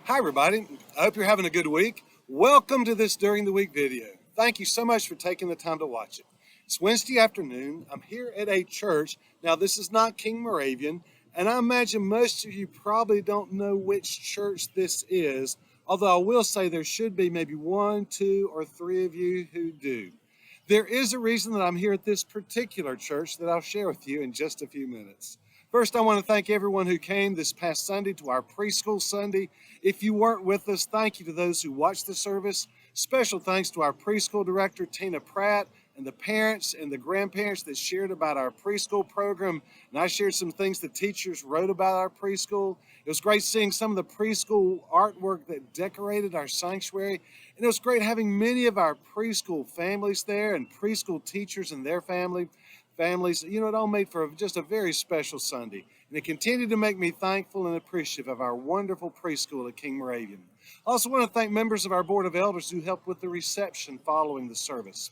Hi everybody, I hope you're having a good week. Welcome to this During the Week video. Thank you so much for taking the time to watch it. It's Wednesday afternoon. I'm here at a church. Now this is not King Moravian, and I imagine most of you probably don't know which church this is, although I will say there should be maybe one, two, or three of you who do. There is a reason that I'm here at this particular church that I'll share with you in just a few minutes. First, I want to thank everyone who came this past Sunday to our preschool Sunday. If you weren't with us, thank you to those who watched the service. Special thanks to our preschool director, Tina Pratt, and the parents and the grandparents that shared about our preschool program. And I shared some things the teachers wrote about our preschool. It was great seeing some of the preschool artwork that decorated our sanctuary. And it was great having many of our preschool families there and preschool teachers and their families. It all made for just a very special Sunday. And it continued to make me thankful and appreciative of our wonderful preschool at King Moravian. I also want to thank members of our Board of Elders who helped with the reception following the service.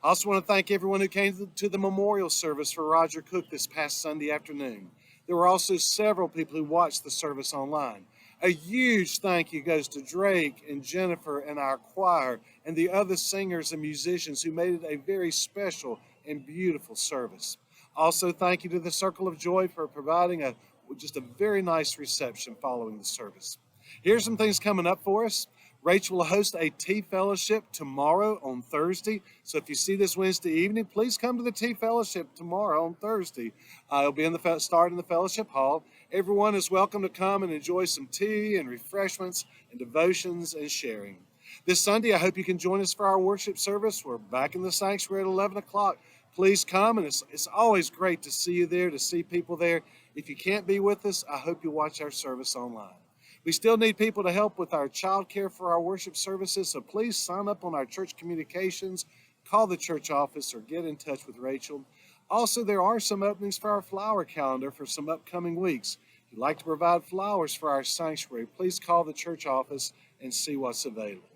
I also want to thank everyone who came to the memorial service for Roger Cook this past Sunday afternoon. There were also several people who watched the service online. A huge thank you goes to Drake and Jennifer and our choir and the other singers and musicians who made it a very special and beautiful service. Also, thank you to the Circle of Joy for providing just a very nice reception following the service. Here's some things coming up for us. Rachel will host a tea fellowship tomorrow on Thursday. So if you see this Wednesday evening, please come to the tea fellowship tomorrow on Thursday. It'll be in the fellowship hall. Everyone is welcome to come and enjoy some tea and refreshments and devotions and sharing. This Sunday, I hope you can join us for our worship service. We're back in the sanctuary at 11 o'clock. Please come, and it's always great to see you there, to see people there. If you can't be with us, I hope you watch our service online. We still need people to help with our child care for our worship services, so please sign up on our church communications, call the church office, or get in touch with Rachel. Also, there are some openings for our flower calendar for some upcoming weeks. If you'd like to provide flowers for our sanctuary, please call the church office and see what's available.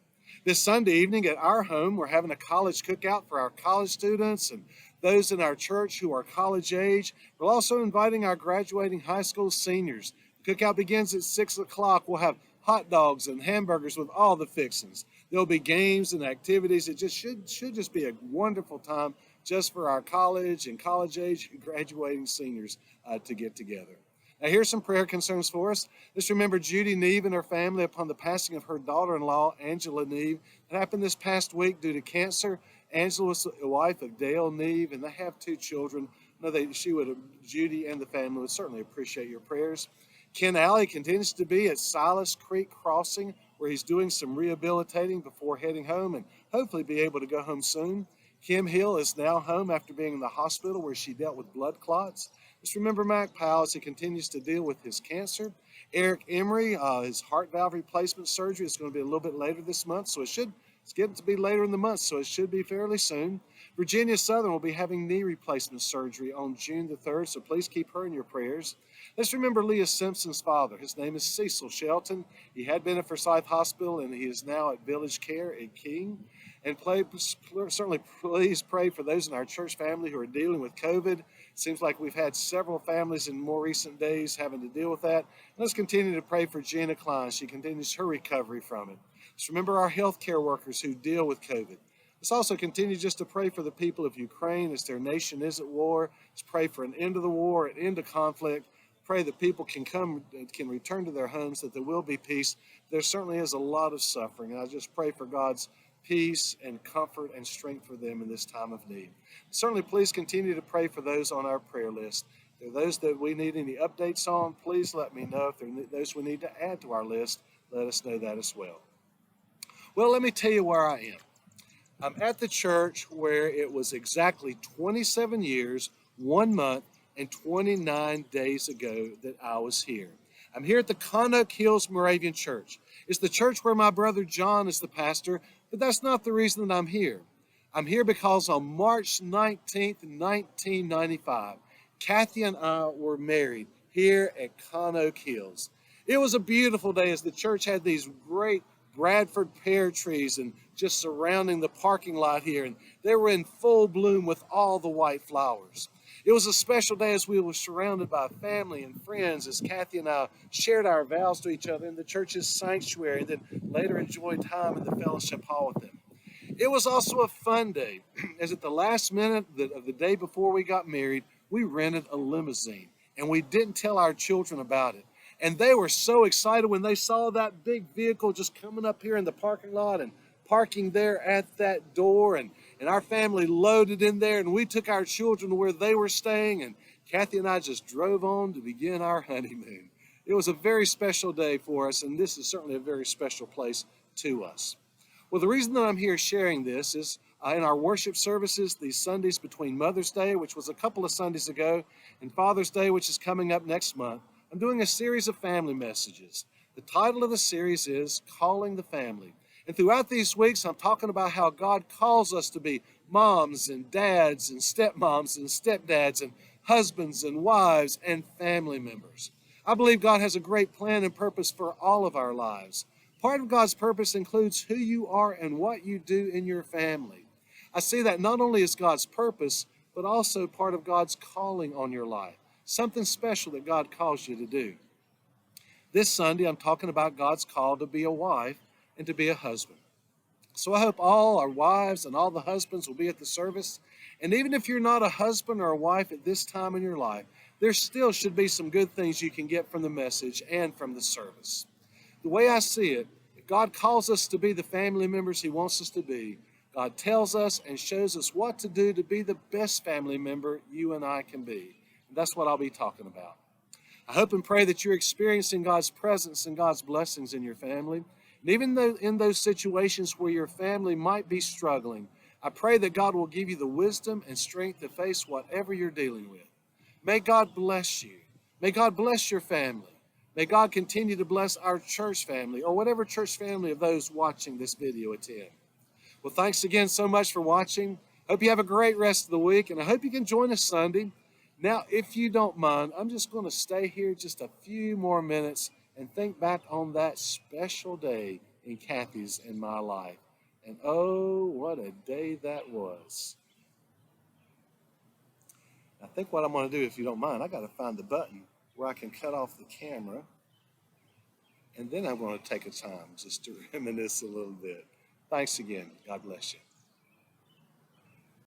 This Sunday evening at our home, we're having a college cookout for our college students and those in our church who are college age. We're also inviting our graduating high school seniors. The cookout begins at 6 o'clock. We'll have hot dogs and hamburgers with all the fixings. There'll be games and activities. It just should just be a wonderful time just for our college and college age and graduating seniors to get together. Now, here's some prayer concerns for us. Let's remember Judy Neve and her family upon the passing of her daughter-in-law, Angela Neve. It happened this past week due to cancer. Angela was the wife of Dale Neve, and they have two children. I know Judy and the family would certainly appreciate your prayers. Ken Alley continues to be at Silas Creek Crossing, where he's doing some rehabilitating before heading home and hopefully be able to go home soon. Kim Hill is now home after being in the hospital where she dealt with blood clots. Just remember Mac Powell as he continues to deal with his cancer. Eric Emery, his heart valve replacement surgery is going to be a little bit later this month, so it's getting to be later in the month, so it should be fairly soon. Virginia Southern will be having knee replacement surgery on June the 3rd, so please keep her in your prayers. Let's remember Leah Simpson's father. His name is Cecil Shelton. He had been at Forsyth Hospital, and he is now at Village Care at King. And certainly please pray for those in our church family who are dealing with COVID. It seems like we've had several families in more recent days having to deal with that. Let's continue to pray for Gina Klein. She continues her recovery from it. Let's remember our healthcare workers who deal with COVID. Let's also continue just to pray for the people of Ukraine as their nation is at war. Let's pray for an end to the war, an end to conflict. Pray that people can return to their homes, that there will be peace. There certainly is a lot of suffering, and I just pray for God's peace and comfort and strength for them in this time of need. Certainly, please continue to pray for those on our prayer list. If there are those that we need any updates on, please let me know. If there are those we need to add to our list, let us know that as well. Well, let me tell you where I am. I'm at the church where it was exactly 27 years, 1 month, and 29 days ago that I was here. I'm here at the Cookout Hills Moravian Church. It's the church where my brother John is the pastor, but that's not the reason that I'm here. I'm here because on March 19th, 1995, Kathy and I were married here at Cookout Hills. It was a beautiful day as the church had these great Bradford pear trees and just surrounding the parking lot here, and they were in full bloom with all the white flowers. It was a special day as we were surrounded by family and friends as Kathy and I shared our vows to each other in the church's sanctuary and then later enjoyed time in the fellowship hall with them. It was also a fun day, as at the last minute of the day before we got married, we rented a limousine, and we didn't tell our children about it. And they were so excited when they saw that big vehicle just coming up here in the parking lot and parking there at that door, and our family loaded in there, and we took our children to where they were staying, and Kathy and I just drove on to begin our honeymoon. It was a very special day for us, and this is certainly a very special place to us. Well, the reason that I'm here sharing this is in our worship services, these Sundays between Mother's Day, which was a couple of Sundays ago, and Father's Day, which is coming up next month, I'm doing a series of family messages. The title of the series is Calling the Family. And throughout these weeks, I'm talking about how God calls us to be moms and dads and stepmoms and stepdads and husbands and wives and family members. I believe God has a great plan and purpose for all of our lives. Part of God's purpose includes who you are and what you do in your family. I see that not only as God's purpose, but also part of God's calling on your life, something special that God calls you to do. This Sunday, I'm talking about God's call to be a wife and to be a husband. So I hope all our wives and all the husbands will be at the service. And even if you're not a husband or a wife at this time in your life, there still should be some good things you can get from the message and from the service. The way I see it, if God calls us to be the family members He wants us to be, God tells us and shows us what to do to be the best family member you and I can be. And that's what I'll be talking about. I hope and pray that you're experiencing God's presence and God's blessings in your family. And even though in those situations where your family might be struggling, I pray that God will give you the wisdom and strength to face whatever you're dealing with. May God bless you. May God bless your family. May God continue to bless our church family or whatever church family of those watching this video attend. Well, thanks again so much for watching. Hope you have a great rest of the week, and I hope you can join us Sunday. Now, if you don't mind, I'm just going to stay here just a few more minutes and think back on that special day in Kathy's and my life. And oh, what a day that was. I think what I'm going to do, if you don't mind, I got to find the button where I can cut off the camera. And then I'm going to take a time just to reminisce a little bit. Thanks again. God bless you.